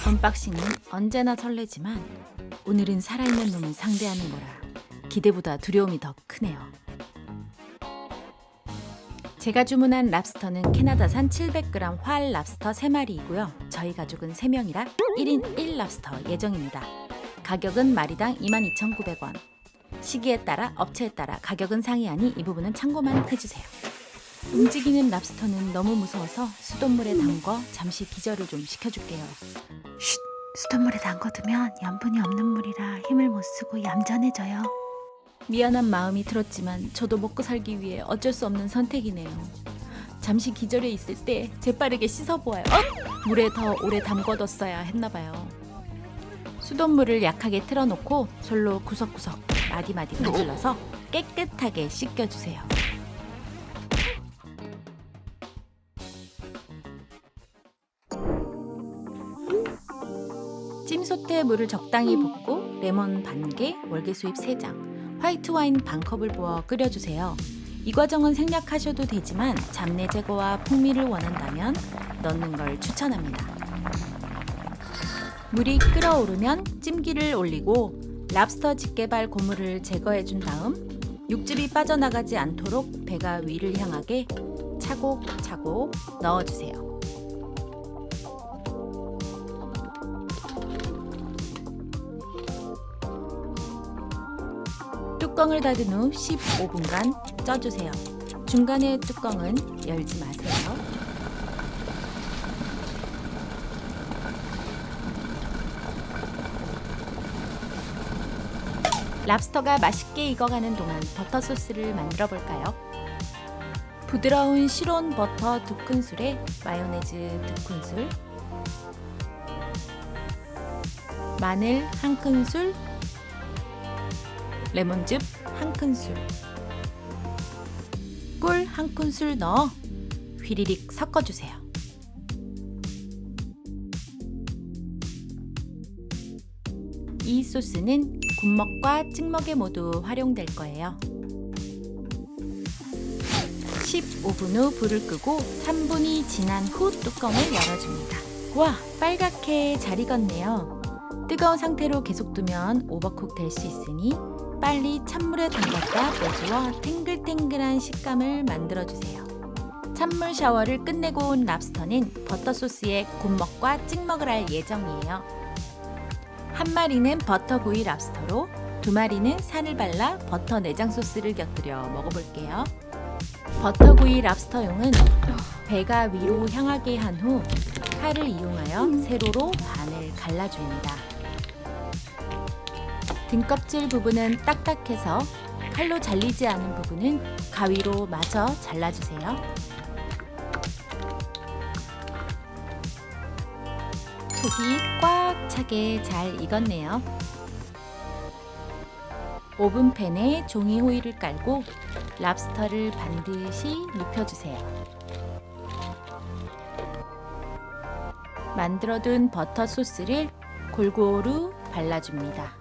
언박싱은 언제나 설레지만 오늘은 살아있는 놈을 상대하는 거라 기대보다 두려움이 더 크네요. 제가 주문한 랍스터는 캐나다산 700g 활 랍스터 3마리이고요. 저희 가족은 3명이라 1인 1랍스터 예정입니다. 가격은 마리당 22,900원. 시기에 따라 업체에 따라 가격은 상이하니 이 부분은 참고만 해주세요. 움직이는 랍스터는 너무 무서워서 수돗물에 담궈 잠시 기절을 좀 시켜줄게요. 쉿! 수돗물에 담궈두면 염분이 없는 물이라 힘을 못 쓰고 얌전해져요. 미안한 마음이 들었지만 저도 먹고 살기 위해 어쩔 수 없는 선택이네요. 잠시 기절해 있을 때 재빠르게 씻어보아요. 물에 더 오래 담궈뒀어야 했나봐요. 수돗물을 약하게 틀어놓고 솔로 구석구석 마디마디 문질러서 깨끗하게 씻겨주세요. 찜솥에 물을 적당히 붓고 레몬 반개, 월계수잎 3장, 화이트 와인 반컵을 부어 끓여주세요. 이 과정은 생략하셔도 되지만 잡내 제거와 풍미를 원한다면 넣는 걸 추천합니다. 물이 끓어오르면 찜기를 올리고 랍스터 집게발 고무를 제거해준 다음 육즙이 빠져나가지 않도록 배가 위를 향하게 차곡차곡 넣어주세요. 뚜껑을 닫은 후 15분간 쪄주세요. 중간에 뚜껑은 열지 마세요. 랍스터가 맛있게 익어가는 동안 버터 소스를 만들어 볼까요? 부드러운 시론 버터 2큰술에 마요네즈 2큰술, 마늘 1큰술, 레몬즙 1큰술, 꿀 1큰술 넣어 휘리릭 섞어주세요. 이 소스는 군먹과 찍먹에 모두 활용될 거예요. 15분 후 불을 끄고 3분이 지난 후 뚜껑을 열어줍니다. 와, 빨갛게 잘 익었네요. 뜨거운 상태로 계속 두면 오버쿡 될 수 있으니 빨리 찬물에 담갔다 빼주어 탱글탱글한 식감을 만들어주세요. 찬물 샤워를 끝내고 온 랍스터는 버터 소스에 군먹과 찍먹을 할 예정이에요. 한 마리는 버터 구이 랍스터로, 2마리는 살을 발라 버터 내장 소스를 곁들여 먹어볼게요. 버터 구이 랍스터용은 배가 위로 향하게 한 후 칼을 이용하여 세로로 반을 갈라줍니다. 등껍질 부분은 딱딱해서 칼로 잘리지 않은 부분은 가위로 마저 잘라주세요. 속이 꽉 차게 잘 익었네요. 오븐팬에 종이 호일을 깔고 랍스터를 반드시 눕혀주세요. 만들어둔 버터 소스를 골고루 발라줍니다.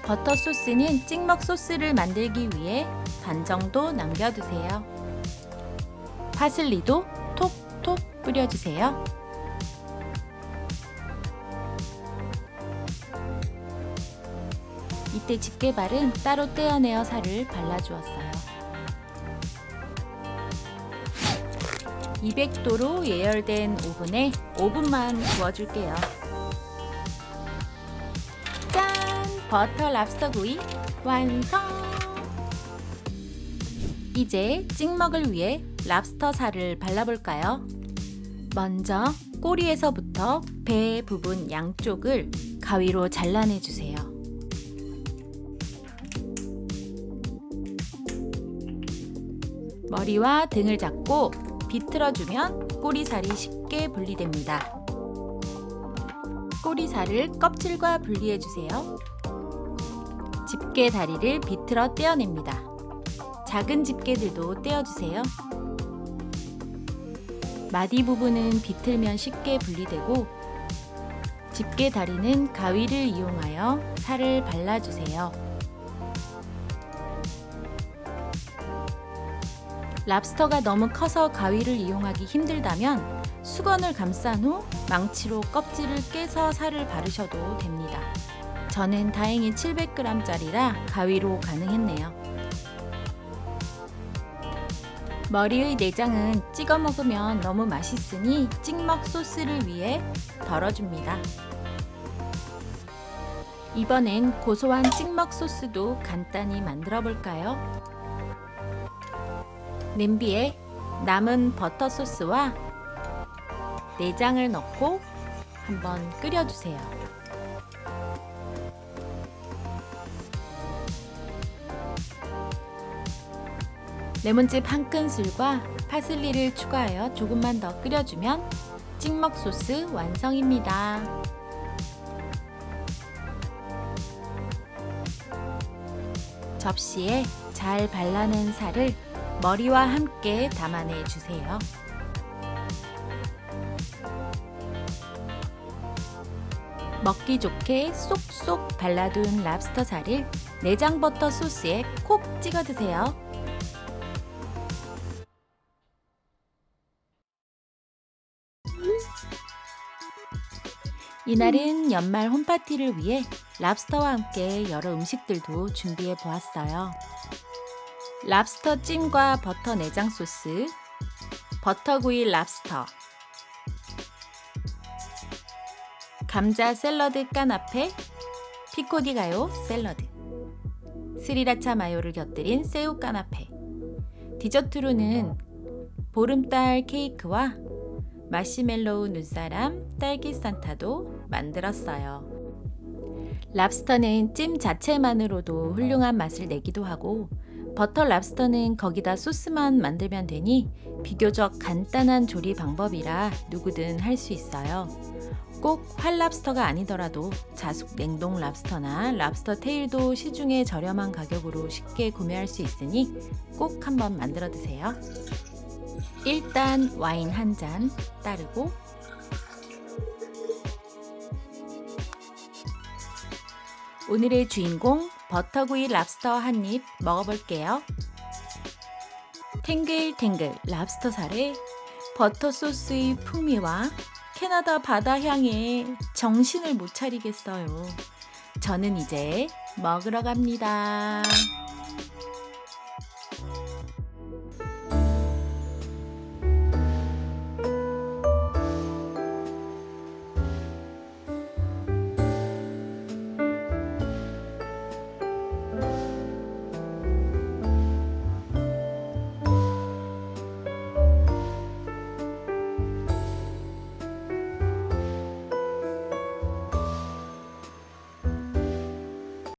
버터 소스는 찍먹 소스를 만들기 위해 반 정도 남겨두세요. 파슬리도 톡톡 뿌려주세요. 이때 집게발은 따로 떼어내어 살을 발라주었어요. 200도로 예열된 오븐에 5분만 구워줄게요. 짠! 버터 랍스터 구이 완성! 이제 찍먹을 위해 랍스터 살을 발라볼까요? 먼저 꼬리에서부터 배 부분 양쪽을 가위로 잘라내주세요. 머리와 등을 잡고 비틀어주면 꼬리살이 쉽게 분리됩니다. 꼬리살을 껍질과 분리해주세요. 집게 다리를 비틀어 떼어냅니다. 작은 집게들도 떼어주세요. 마디 부분은 비틀면 쉽게 분리되고 집게 다리는 가위를 이용하여 살을 발라주세요. 랍스터가 너무 커서 가위를 이용하기 힘들다면 수건을 감싼 후 망치로 껍질을 깨서 살을 바르셔도 됩니다. 저는 다행히 700g짜리라 가위로 가능했네요. 머리의 내장은 찍어 먹으면 너무 맛있으니 찍먹 소스를 위해 덜어줍니다. 이번엔 고소한 찍먹 소스도 간단히 만들어 볼까요? 냄비에 남은 버터 소스와 내장을 넣고 한번 끓여주세요. 레몬즙 한 큰술과 파슬리를 추가하여 조금만 더 끓여주면 찍먹 소스 완성입니다. 접시에 잘 발라낸 살을 머리와 함께 담아내 주세요. 먹기 좋게 쏙쏙 발라둔 랍스터 살을 내장 버터 소스에 콕 찍어 드세요. 이날은 연말 홈파티를 위해 랍스터와 함께 여러 음식들도 준비해 보았어요. 랍스터 찜과 버터 내장 소스, 버터구이 랍스터, 감자 샐러드 까나페, 피코디가요 샐러드, 스리라차 마요를 곁들인 새우 까나페, 디저트로는 보름달 케이크와 마시멜로우 눈사람, 딸기 산타도 만들었어요. 랍스터는 찜 자체만으로도 훌륭한 맛을 내기도 하고 버터 랍스터는 거기다 소스만 만들면 되니 비교적 간단한 조리 방법이라 누구든 할 수 있어요. 꼭 활랍스터가 아니더라도 자숙 냉동 랍스터나 랍스터 테일도 시중에 저렴한 가격으로 쉽게 구매할 수 있으니 꼭 한번 만들어 드세요. 일단 와인 한 잔 따르고 오늘의 주인공 버터구이 랍스터 한 입 먹어볼게요. 탱글탱글 랍스터 살에 버터 소스의 풍미와 캐나다 바다 향에 정신을 못 차리겠어요. 저는 이제 먹으러 갑니다.